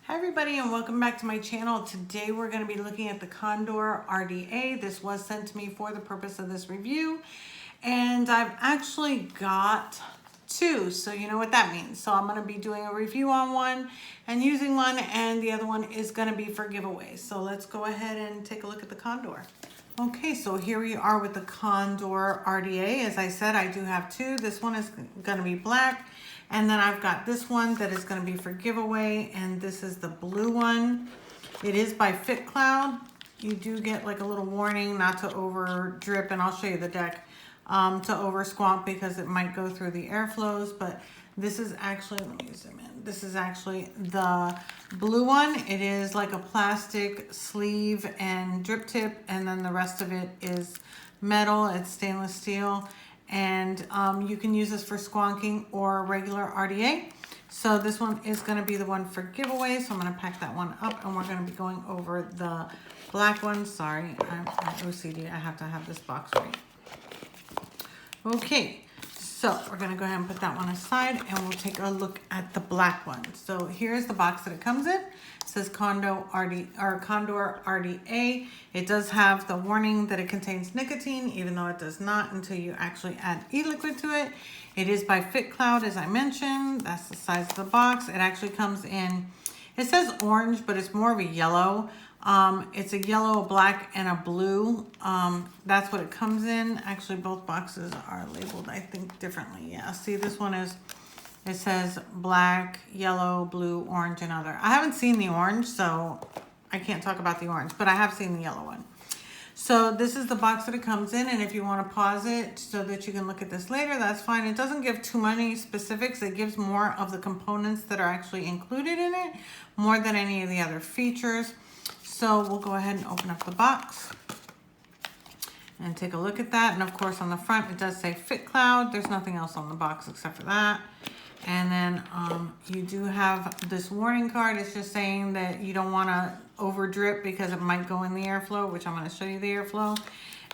Hi everybody and welcome back to my channel. Today we're going to be looking at the Condor RDA. This was sent to me for the purpose of this review and I've actually got two, so you know what that means. So I'm going to be doing a review on one and using one, and the other one is going to be for giveaways. So let's go ahead and take a look at the Condor. Okay, so here we are with the Condor RDA. As I said, I do have two. This one is going to be black. And then I've got this one that is going to be for giveaway, and this is the blue one. It is by Fitcloud. You do get like a little warning not to over drip, and I'll show you the deck, to over squamp because it might go through the airflows. But this is actually, let me zoom in. This is actually the blue one. It is like a plastic sleeve and drip tip, and then the rest of it is metal. It's stainless steel. And you can use this for squonking or regular RDA. So this one is going to be the one for giveaway. So I'm going to pack that one up, and we're going to be going over the black one. Sorry, I'm OCD. I have to have this box right. Okay, so we're going to go ahead and put that one aside, and we'll take a look at the black one. So here's the box that it comes in. It says Condor RDA. It does have the warning that it contains nicotine, even though it does not until you actually add e-liquid to it. It is by Fitcloud, as I mentioned. That's the size of the box. It actually comes in, it says orange, but it's more of a yellow. It's a yellow, a black, and a blue. That's what it comes in. Actually, both boxes are labeled, I think, differently. Yeah, see, this one is, it says black, yellow, blue, orange, and other. I haven't seen the orange, so I can't talk about the orange, but I have seen the yellow one. So this is the box that it comes in, and if you want to pause it so that you can look at this later, that's fine. It doesn't give too many specifics. It gives more of the components that are actually included in it, more than any of the other features. So we'll go ahead and open up the box and take a look at that. And of course on the front it does say Fitcloud. There's nothing else on the box except for that. And then you do have this warning card. It's just saying that you don't want to over drip because it might go in the airflow, which I'm going to show you the airflow.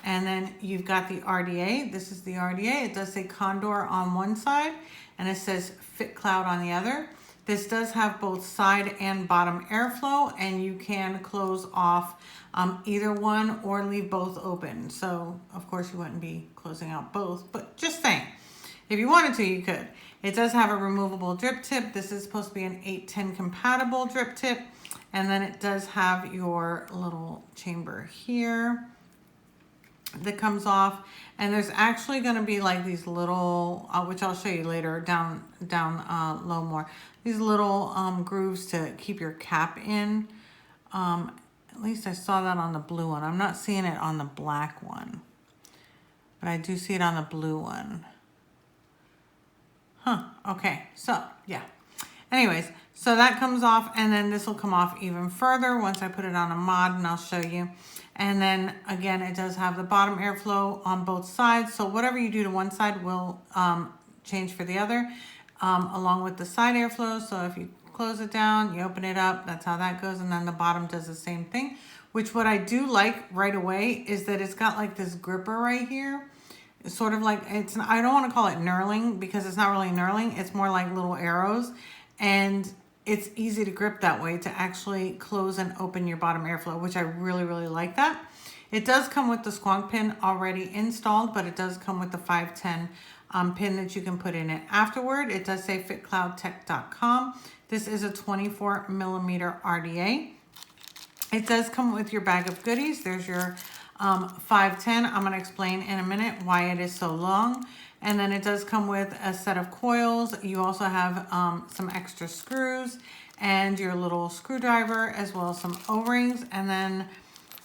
And then you've got the RDA. This is the RDA. It does say Condor on one side and it says Fitcloud on the other. This does have both side and bottom airflow, and you can close off either one or leave both open. So of course you wouldn't be closing out both, but just saying, if you wanted to, you could. It does have a removable drip tip. This is supposed to be an 810 compatible drip tip. And then it does have your little chamber here that comes off. And there's actually going to be like these little, which I'll show you later down low more. These little grooves to keep your cap in. At least I saw that on the blue one. I'm not seeing it on the black one, but I do see it on the blue one. Huh, okay, so yeah. Anyways, so that comes off, and then this will come off even further once I put it on a mod, and I'll show you. And then again, it does have the bottom airflow on both sides. So whatever you do to one side will change for the other, along with the side airflow. So if you close it down, you open it up, that's how that goes. And then the bottom does the same thing, which what I do like right away is that it's got like this gripper right here. It's sort of like, it's, I don't want to call it knurling because it's not really knurling. It's more like little arrows, and it's easy to grip that way to actually close and open your bottom airflow, which I really, really like that. It does come with the squonk pin already installed, but it does come with the 510 pin that you can put in it afterward. It does say fitcloudtech.com. This is a 24 millimeter RDA. It does come with your bag of goodies. There's your 510. I'm going to explain in a minute why it is so long. And then it does come with a set of coils. You also have some extra screws and your little screwdriver, as well as some O-rings. And then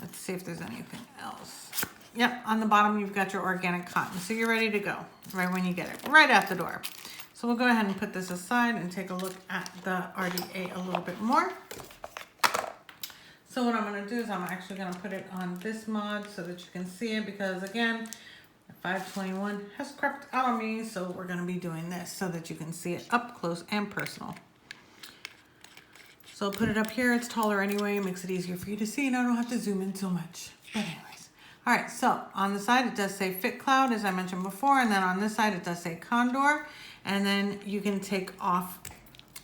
let's see if there's anything else. Yep, on the bottom you've got your organic cotton. So you're ready to go right when you get it, right out the door. So we'll go ahead and put this aside and take a look at the RDA a little bit more. So what I'm going to do is I'm actually going to put it on this mod so that you can see it, because again, 521 has crept out on me, so we're going to be doing this so that you can see it up close and personal. So I'll put it up here. It's taller anyway. It makes it easier for you to see, and I don't have to zoom in so much. But anyways. All right, so on the side it does say Fitcloud, as I mentioned before, and then on this side it does say Condor. And then you can take off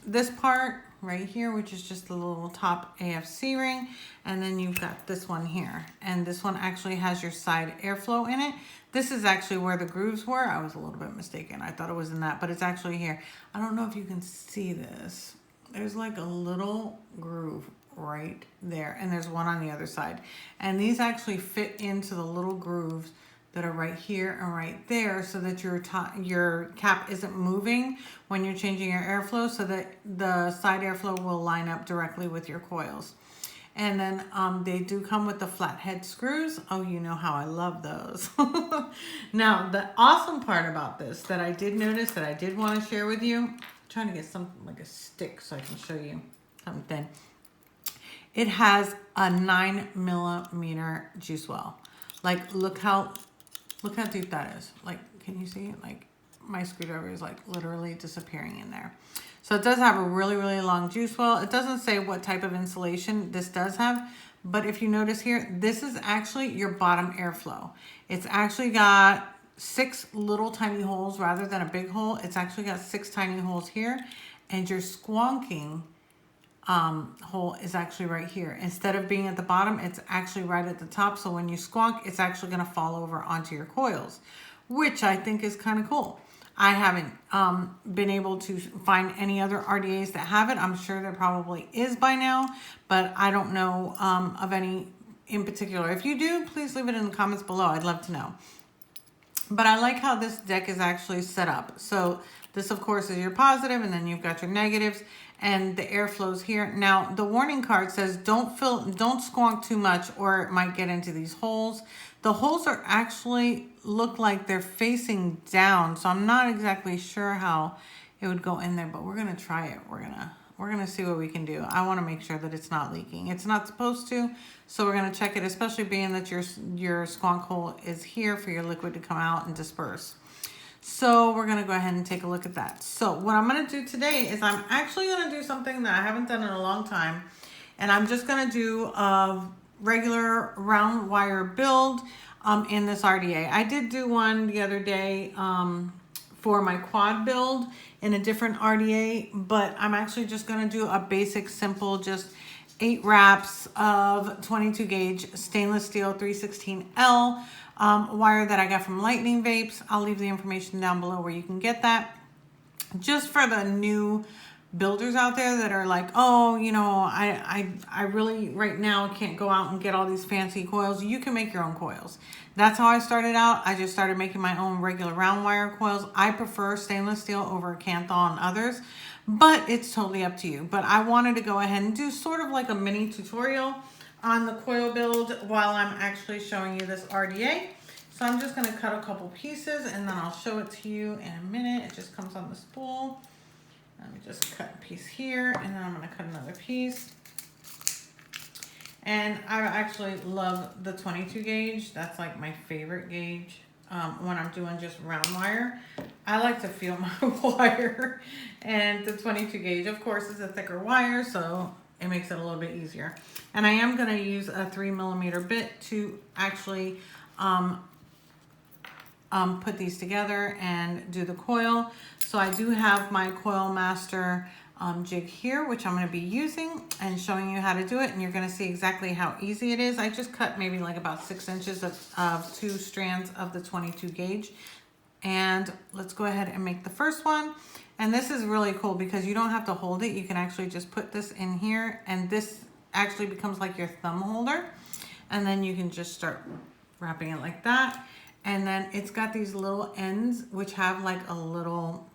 this part right here, which is just the little top AFC ring. And then you've got this one here. And this one actually has your side airflow in it. This is actually where the grooves were. I was a little bit mistaken. I thought it was in that, but it's actually here. I don't know if you can see this. There's like a little groove right there. And there's one on the other side. And these actually fit into the little grooves that are right here and right there, so that your cap isn't moving when you're changing your airflow, so that the side airflow will line up directly with your coils. And then they do come with the flathead screws. Oh, you know how I love those. Now, the awesome part about this that I did notice that I did want to share with you, I'm trying to get something like a stick so I can show you something thin. It has a 9mm juice well. Like, look how deep that is. Like, can you see? Like, my screwdriver is like literally disappearing in there. So it does have a really, really long juice well. It doesn't say what type of insulation this does have, but if you notice here, this is actually your bottom airflow. It's actually got 6 little tiny holes rather than a big hole. It's actually got 6 tiny holes here, and your squonking hole is actually right here. Instead of being at the bottom, it's actually right at the top. So when you squonk, it's actually going to fall over onto your coils, which I think is kind of cool. I haven't been able to find any other RDAs that have it. I'm sure there probably is by now, but I don't know of any in particular. If you do, please leave it in the comments below. I'd love to know. But I like how this deck is actually set up. So this, of course, is your positive, and then you've got your negatives, and the airflows here. Now, the warning card says don't squonk too much, or it might get into these holes. The holes are actually look like they're facing down, so I'm not exactly sure how it would go in there, but we're gonna try it. We're gonna see what we can do. I want to make sure that it's not leaking. It's not supposed to, so we're gonna check it, especially being that your squonk hole is here for your liquid to come out and disperse. So we're gonna go ahead and take a look at that. So what I'm gonna do today is I'm actually gonna do something that I haven't done in a long time, and I'm just gonna do a regular round wire build in this RDA. I did do one the other day for my quad build in a different RDA, but I'm actually just gonna do a basic, simple, just 8 wraps of 22 gauge stainless steel 316L wire that I got from Lightning Vapes. I'll leave the information down below where you can get that. Just for the new builders out there that are like, oh, you know, I really right now can't go out and get all these fancy coils. You can make your own coils. That's how I started out. I just started making my own regular round wire coils. I prefer stainless steel over Kanthal and others, but it's totally up to you. But I wanted to go ahead and do sort of like a mini tutorial on the coil build while I'm actually showing you this RDA. So I'm just gonna cut a couple pieces and then I'll show it to you in a minute. It just comes on the spool. Let me just cut a piece here, and then I'm gonna cut another piece. And I actually love the 22 gauge. That's like my favorite gauge when I'm doing just round wire. I like to feel my wire, and the 22 gauge, of course, is a thicker wire, so it makes it a little bit easier. And I am gonna use a 3mm bit to actually put these together and do the coil. So I do have my Coil Master jig here, which I'm going to be using and showing you how to do it, and you're going to see exactly how easy it is. I just cut maybe like about 6 inches of 2 strands of the 22 gauge. And let's go ahead and make the first one. And this is really cool because you don't have to hold it. You can actually just put this in here, and this actually becomes like your thumb holder. And then you can just start wrapping it like that. And then it's got these little ends which have like a little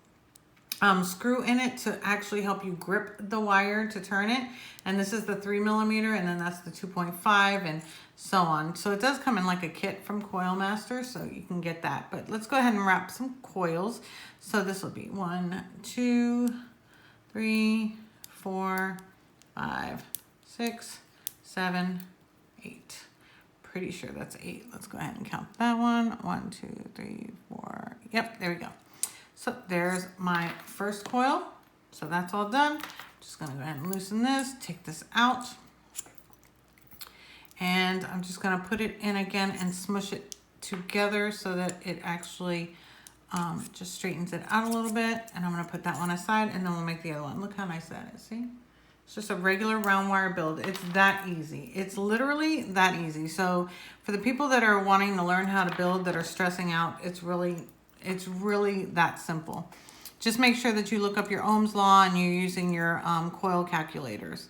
screw in it to actually help you grip the wire to turn it. And this is the 3mm, and then that's the 2.5, and so on. So it does come in like a kit from Coil Master, so you can get that. But let's go ahead and wrap some coils. So this will be 1, 2, 3, 4, 5, 6, 7, 8. Pretty sure that's 8. Let's go ahead and count that one. 1, 2, 3, 4. Yep, there we go. So there's my first coil. So that's all done. Just gonna go ahead and loosen this, take this out. And I'm just gonna put it in again and smush it together so that it actually just straightens it out a little bit. And I'm gonna put that one aside, and then we'll make the other one. Look how nice that is, see? It's just a regular round wire build. It's that easy. It's literally that easy. So for the people that are wanting to learn how to build, that are stressing out, it's really that simple. Just make sure that you look up your Ohm's law and you're using your coil calculators.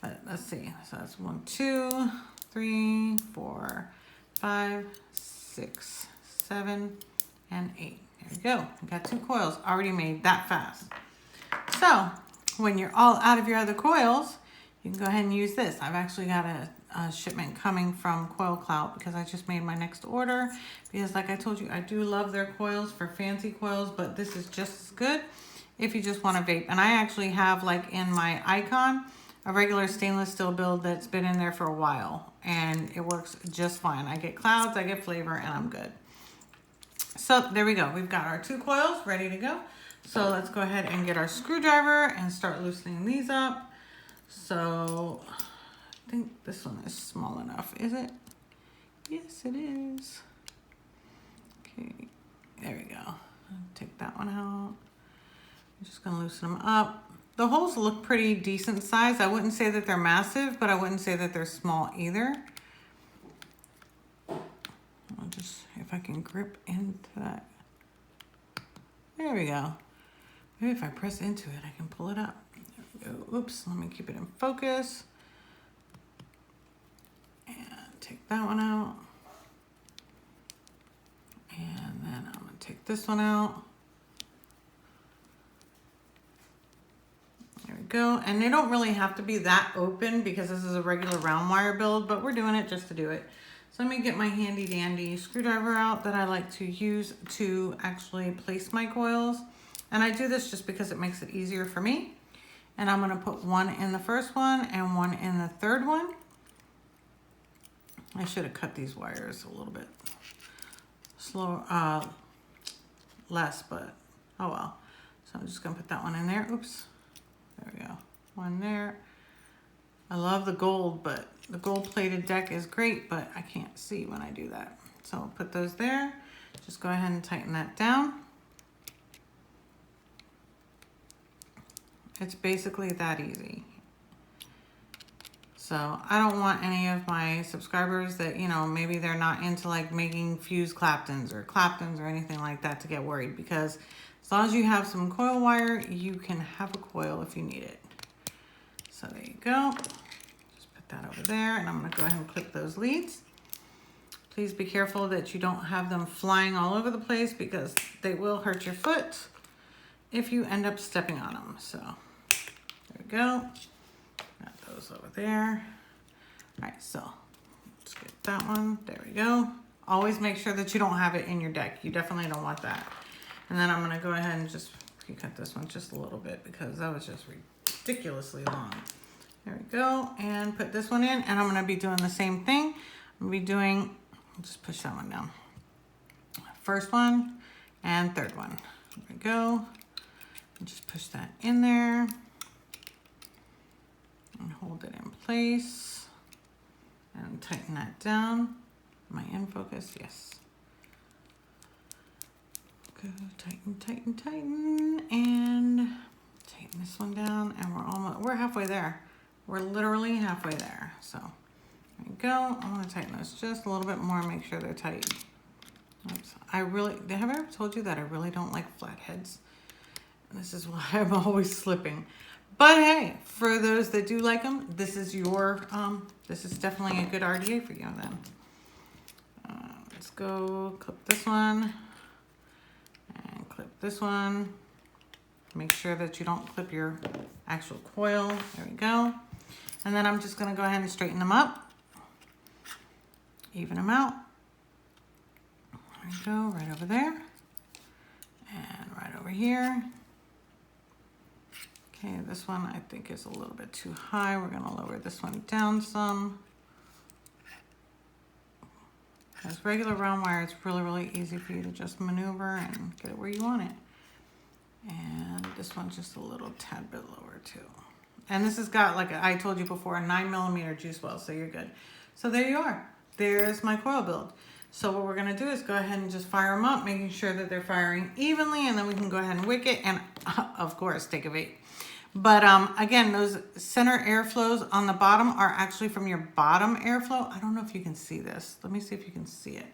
Let's see. So that's 1, 2, 3, 4, 5, 6, 7, and 8. There we go. We got 2 coils already made that fast. So when you're all out of your other coils, you can go ahead and use this. I've actually got a shipment coming from Fitcloud because I just made my next order, because like I told you, I do love their coils for fancy coils, but this is just as good if you just want to vape. And I actually have, like in my icon, a regular stainless steel build that's been in there for a while, and it works just fine. I get clouds, I get flavor, and I'm good. So there we go. We've got our 2 coils ready to go. So let's go ahead and get our screwdriver and start loosening these up. So I think this one is small enough, is it? Yes, it is. Okay, there we go. Take that one out. I'm just gonna loosen them up. The holes look pretty decent size. I wouldn't say that they're massive, but I wouldn't say that they're small either. I'll just, if I can grip into that. There we go. Maybe if I press into it, I can pull it up. There we go. Oops, let me keep it in focus. And take that one out. And then I'm gonna take this one out. There we go. And they don't really have to be that open because this is a regular round wire build, but we're doing it just to do it. So let me get my handy dandy screwdriver out that I like to use to actually place my coils. And I do this just because it makes it easier for me. And I'm gonna put one in the first one and one in the third one. I should have cut these wires a little bit less, but oh well. So I'm just gonna put that one in there. Oops, there we go. One there. I love the gold, but the gold plated deck is great, but I can't see when I do that. So I'll put those there. Just go ahead and tighten that down. It's basically that easy. So I don't want any of my subscribers that, you know, maybe they're not into like making fused Claptons or anything like that to get worried, because as long as you have some coil wire, you can have a coil if you need it. So there you go. Just put that over there, and I'm gonna go ahead and clip those leads. Please be careful that you don't have them flying all over the place, because they will hurt your foot if you end up stepping on them. So there we go. Got those over there. All right, so let's get that one. There we go. Always make sure that you don't have it in your deck. You definitely don't want that. And then I'm gonna go ahead and just cut this one just a little bit because that was just ridiculously long. There we go. And put this one in, and I'm gonna be doing the same thing. I'm gonna be doing, just push that one down. First one and third one. There we go. And just push that in there. And hold it in place and tighten that down. Am I in focus? Yes. Go tighten, tighten, tighten, and tighten this one down, and we're halfway there. We're literally halfway there. So there you go. I want to tighten those just a little bit more and make sure they're tight. Oops. Have I ever told you that I really don't like flatheads? And this is why I'm always slipping. But hey, for those that do like them, this is this is definitely a good RDA for you then. Let's go clip this one and clip this one. Make sure that you don't clip your actual coil. There we go. And then I'm just gonna go ahead and straighten them up. Even them out. There we go, right over there. And right over here. Okay, this one I think is a little bit too high. We're gonna lower this one down some. As regular round wire, it's really, really easy for you to just maneuver and get it where you want it. And this one's just a little tad bit lower too. And this has got, like I told you before, a 9mm juice well, so you're good. So there you are. There's my coil build. So what we're gonna do is go ahead and just fire them up, making sure that they're firing evenly, and then we can go ahead and wick it and, of course, take a vape. But again, those center airflows on the bottom are actually from your bottom airflow. I don't know if you can see this. Let me see if you can see it.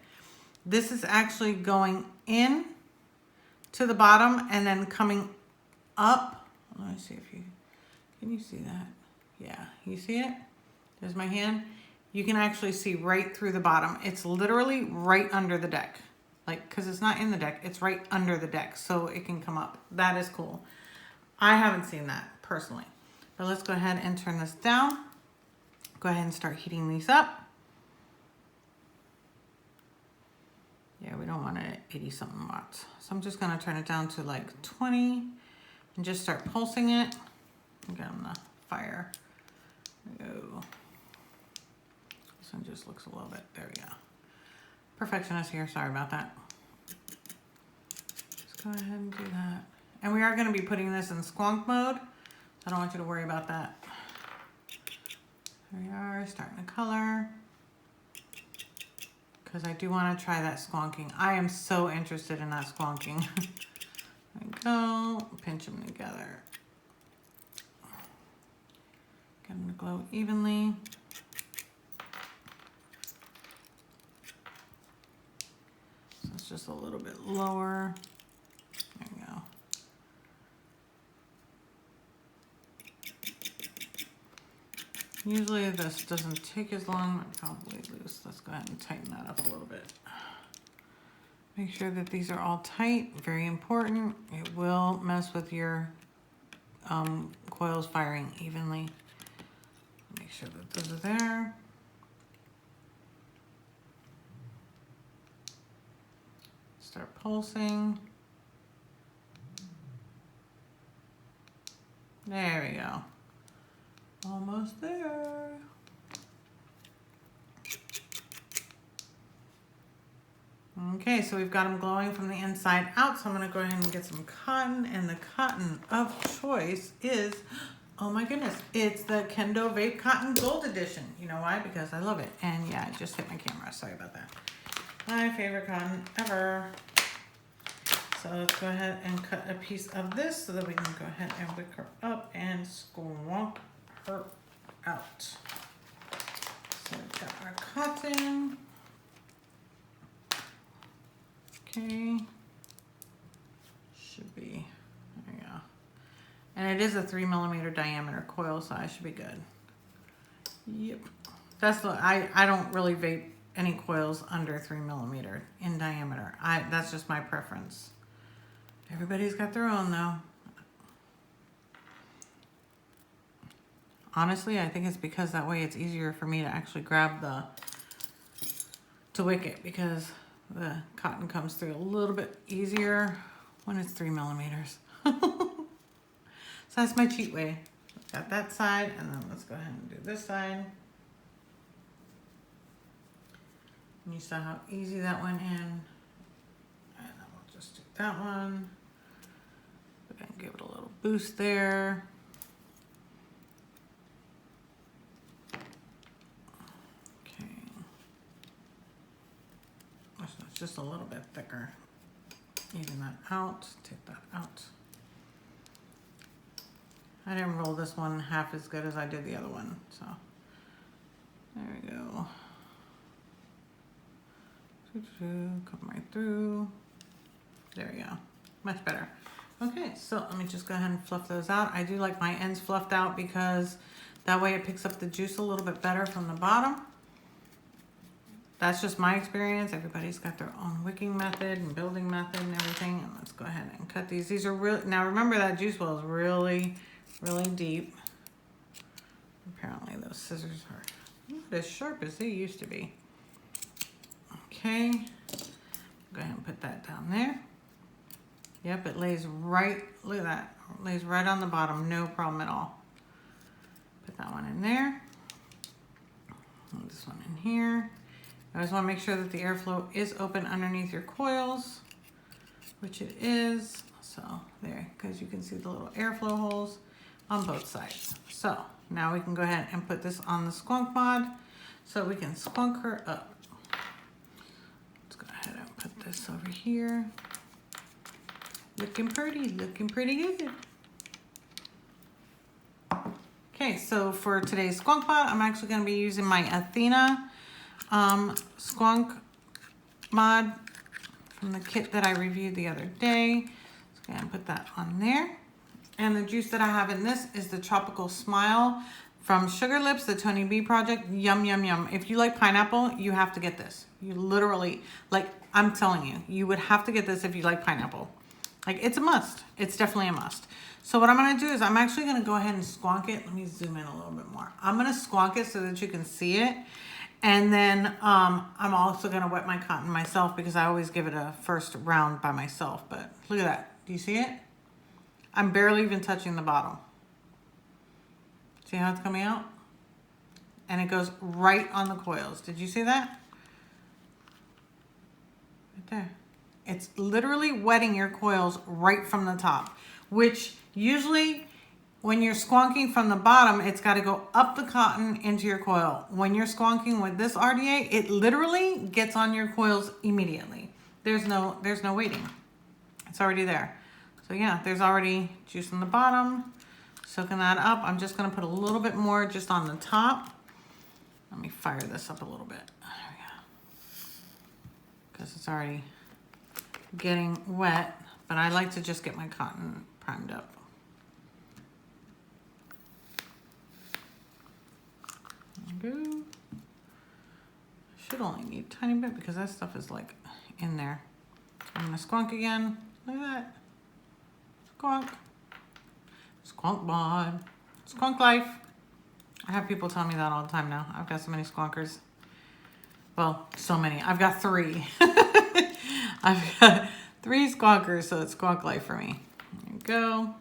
This is actually going in to the bottom and then coming up. Let me see if can you see that? Yeah, you see it? There's my hand. You can actually see right through the bottom. It's literally right under the deck. Like, because it's not in the deck, it's right under the deck, so it can come up. That is cool. I haven't seen that personally. But let's go ahead and turn this down. Go ahead and start heating these up. Yeah, we don't want it at 80 something watts. So I'm just gonna turn it down to like 20 and just start pulsing it. Get on the fire. There we go. This one just looks a little bit, there we go. Perfectionist here, sorry about that. Just go ahead and do that. And we are going to be putting this in squonk mode. I don't want you to worry about that. There we are, starting to color. Because I do want to try that squonking. I am so interested in that squonking. There we go, pinch them together. Get them to glow evenly. So it's just a little bit lower. There we go. Usually this doesn't take as long, probably loose. Let's go ahead and tighten that up a little bit. Make sure that these are all tight, very important. It will mess with your coils firing evenly. Make sure that those are there. Start pulsing. There we go. Almost there. Okay, so we've got them glowing from the inside out. So I'm going to go ahead and get some cotton. And the cotton of choice is, oh my goodness, it's the Condor Vape Cotton Gold Edition. You know why? Because I love it. And yeah, I just hit my camera. Sorry about that. My favorite cotton ever. So let's go ahead and cut a piece of this so that we can go ahead and wick her up and squonk her out. So we've got our cotton. Okay. Should be, there we go. And it is a 3mm diameter coil, so I should be good. Yep. That's what I don't really vape any coils under 3mm in diameter. That's just my preference. Everybody's got their own though. Honestly, I think it's because that way it's easier for me to actually grab to wick it, because the cotton comes through a little bit easier when it's 3mm. So that's my cheat way. Got that side, and then let's go ahead and do this side. And you saw how easy that went in. And then we'll just do that one. We're gonna give it a little boost there. Just a little bit thicker. Even that out, take that out. I didn't roll this one half as good as I did the other one, so there we go. Come right through. There we go, much better. Okay, so let me just go ahead and fluff those out. I do like my ends fluffed out because that way it picks up the juice a little bit better from the bottom. That's just my experience. Everybody's got their own wicking method and building method and everything. And let's go ahead and cut these. These are real. Now remember that juice well is really, really deep. Apparently those scissors are not as sharp as they used to be. Okay. Go ahead and put that down there. Yep, it lays right, look at that. It lays right on the bottom, no problem at all. Put that one in there. And this one in here. I always want to make sure that the airflow is open underneath your coils, which it is. So there, because you can see the little airflow holes on both sides. So now we can go ahead and put this on the squonk mod so we can squonk her up. Let's go ahead and put this over here. Looking pretty good. Okay, so for today's squonk pot, I'm actually going to be using my Athena squonk mod from the kit that I reviewed the other day. So I'm going to put that on there. And the juice that I have in this is the Tropical Smile from Sugar Lips, the Tony B project. Yum, yum, yum. If you like pineapple, you have to get this. You literally, like, I'm telling you, you would have to get this if you like pineapple. Like, it's a must. It's definitely a must. So what I'm going to do is I'm actually going to go ahead and squonk it. Let me zoom in a little bit more. I'm going to squonk it so that you can see it. And then I'm also going to wet my cotton myself because I always give it a first round by myself. But look at that. Do you see it? I'm barely even touching the bottom. See how it's coming out? And it goes right on the coils. Did you see that? Right there. It's literally wetting your coils right from the top, which usually when you're squonking from the bottom, it's got to go up the cotton into your coil. When you're squonking with this RDA, it literally gets on your coils immediately. There's no waiting. It's already there. So yeah, there's already juice on the bottom. Soaking that up. I'm just going to put a little bit more just on the top. Let me fire this up a little bit. There we go. Because it's already getting wet, but I like to just get my cotton primed up. There we go. Should only need a tiny bit because that stuff is like in there. I'm going to squonk again. Look at that. Squonk. Squonk mod. Squonk life. I have people tell me that all the time now. I've got so many squonkers. Well, so many. I've got 3. I've got 3 squonkers, so it's squonk life for me. There you go.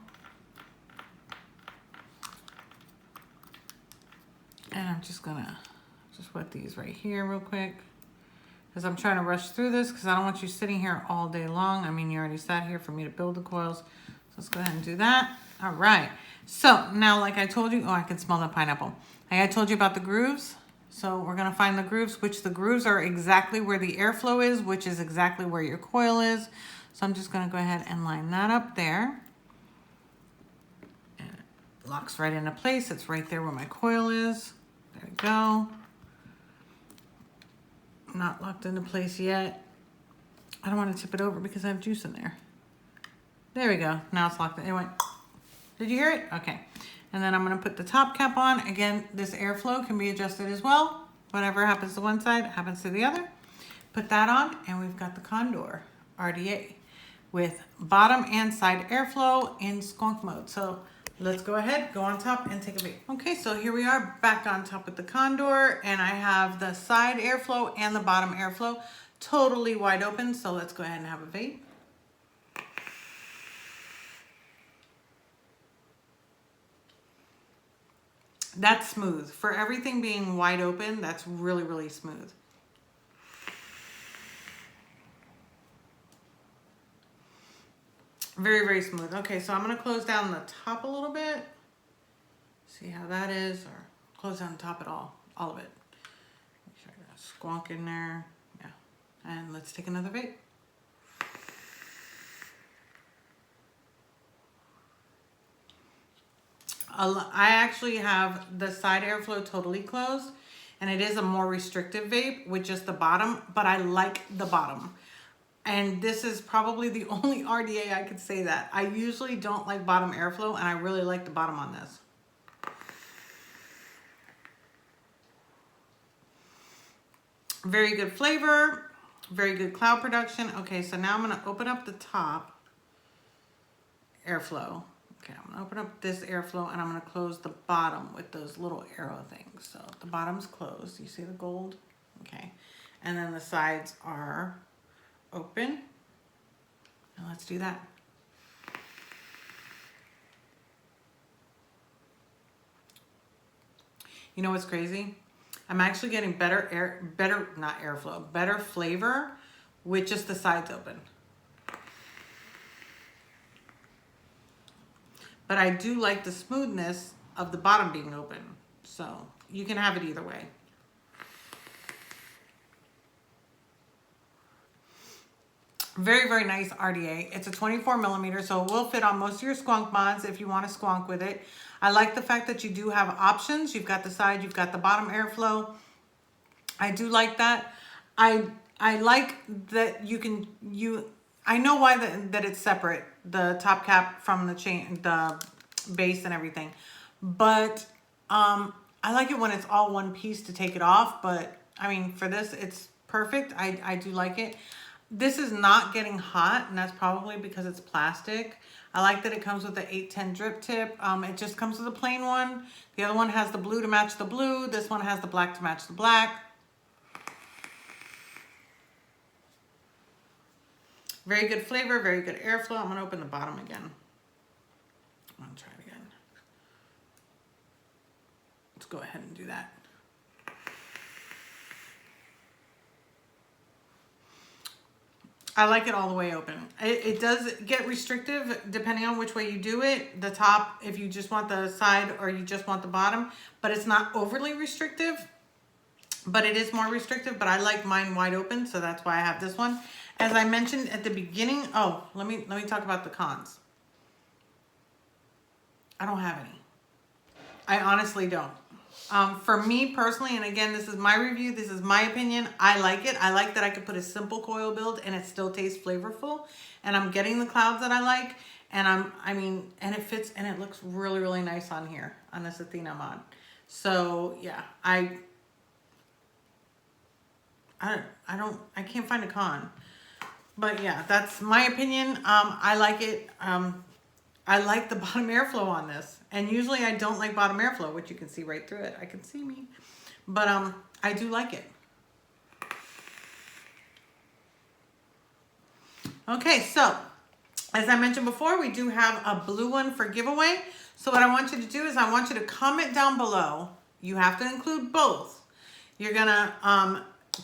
And I'm just gonna wet these right here real quick. Because I'm trying to rush through this because I don't want you sitting here all day long. I mean, you already sat here for me to build the coils. So let's go ahead and do that. All right. So now, like I told you, oh, I can smell the pineapple. Like I told you about the grooves. So we're going to find the grooves, which the grooves are exactly where the airflow is, which is exactly where your coil is. So I'm just going to go ahead and line that up there. And it locks right into place. It's right there where my coil is. There we go. Not locked into place yet. I don't want to tip it over because I have juice in there. There we go. Now it's locked in. It went. Did you hear it? Okay. And then I'm going to put the top cap on. Again, this airflow can be adjusted as well. Whatever happens to one side happens to the other. Put that on, and we've got the Condor RDA with bottom and side airflow in squonk mode. So let's go ahead, go on top, and take a vape. Okay, so here we are back on top with the Condor, and I have the side airflow and the bottom airflow totally wide open. So let's go ahead and have a vape. That's smooth. For everything being wide open, that's really, really smooth. Very, very smooth. Okay, so I'm going to close down the top a little bit. See how that is, or close down the top at all of it. Make sure I got a squonk in there. Yeah. And let's take another vape. I actually have the side airflow totally closed, and it is a more restrictive vape with just the bottom, but I like the bottom. And this is probably the only RDA I could say that. I usually don't like bottom airflow, and I really like the bottom on this. Very good flavor, very good cloud production. Okay, so now I'm going to open up the top airflow. Okay, I'm going to open up this airflow, and I'm going to close the bottom with those little arrow things. So the bottom's closed. You see the gold? Okay. And then the sides are open. And let's do that. You know what's crazy? I'm actually getting better flavor with just the sides open. But I do like the smoothness of the bottom being open. So you can have it either way. Very, very nice RDA. It's a 24 millimeter, so it will fit on most of your squonk mods if you want to squonk with it. I like the fact that you do have options. You've got the side, you've got the bottom airflow. I do like that. I like that I know why that it's separate, the top cap from the base and everything. But I like it when it's all one piece to take it off. But I mean, for this, it's perfect. I do like it. This is not getting hot, and that's probably because it's plastic. I like that it comes with the 810 drip tip. It just comes with a plain one. The other one has the blue to match the blue. This one has the black to match the black. Very good flavor, very good airflow. I'm gonna open the bottom again. I'm gonna try it again. Let's go ahead and do that. I like it all the way open. It does get restrictive depending on which way you do it. The top, if you just want the side or you just want the bottom, but it's not overly restrictive, but it is more restrictive, but I like mine wide open, so that's why I have this one. As I mentioned at the beginning, oh, let me talk about the cons. I don't have any. I honestly don't. For me personally, and again, this is my review, this is my opinion, I like it. I like that I could put a simple coil build and it still tastes flavorful. And I'm getting the clouds that I like. And and it fits and it looks really, really nice on here, on this Athena mod. So yeah, I can't find a con. But yeah, that's my opinion. I like it. I like the bottom airflow on this. And usually I don't like bottom airflow, which you can see right through it. I can see me. But I do like it. Okay, so as I mentioned before, we do have a blue one for giveaway. So what I want you to do is I want you to comment down below. You have to include both. You're gonna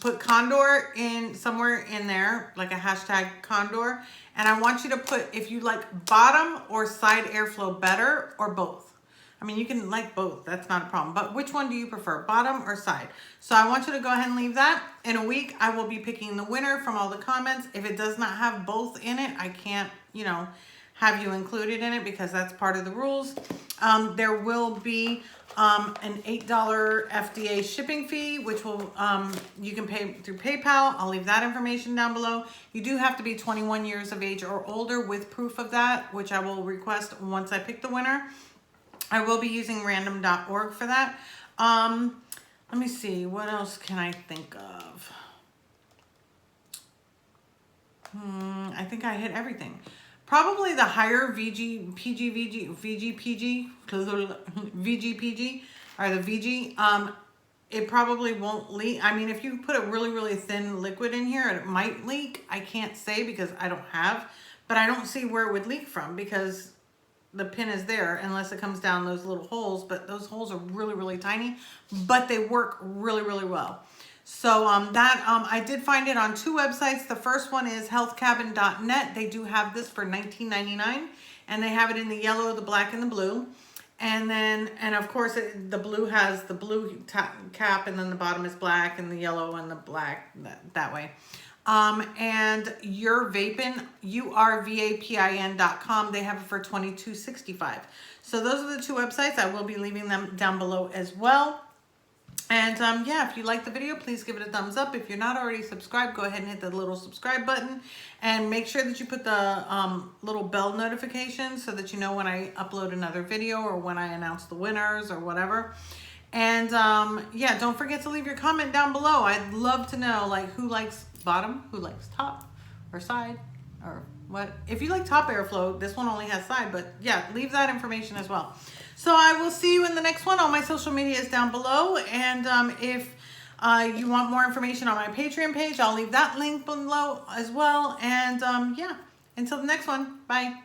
put Condor in somewhere in there, like a hashtag Condor. And I want you to put if you like bottom or side airflow better or both. I mean, you can like both, that's not a problem. But which one do you prefer, bottom or side? So I want you to go ahead and leave that. In a week, I will be picking the winner from all the comments. If it does not have both in it, I can't, have you included in it because that's part of the rules. There will be an $8 FDA shipping fee, which will you can pay through PayPal. I'll leave that information down below. You do have to be 21 years of age or older with proof of that, which I will request once I pick the winner. I will be using random.org for that. Let me see, what else can I think of? I think I hit everything. Probably the higher VGPG, or the VG, it probably won't leak. I mean, if you put a really, really thin liquid in here, it might leak. I can't say because I don't have, but I don't see where it would leak from because the pin is there unless it comes down those little holes, but those holes are really, really tiny, but they work really, really well. So I did find it on 2 websites. The first one is healthcabin.net. They do have this for $19.99 and they have it in the yellow, the black, and the blue. And then, of course, the blue has the blue cap and then the bottom is black and the yellow and the black that way. And your Vapin, urvapin.com, they have it for $22.65. So those are the 2 websites. I will be leaving them down below as well. And yeah, if you like the video, please give it a thumbs up. If you're not already subscribed, go ahead and hit the little subscribe button and make sure that you put the little bell notification so that you know when I upload another video or when I announce the winners or whatever. And yeah, don't forget to leave your comment down below. I'd love to know like who likes bottom, who likes top or side or what. If you like top airflow, this one only has side, but yeah, leave that information as well. So I will see you in the next one. All my social media is down below. And if you want more information on my Patreon page, I'll leave that link below as well. And yeah, until the next one, bye.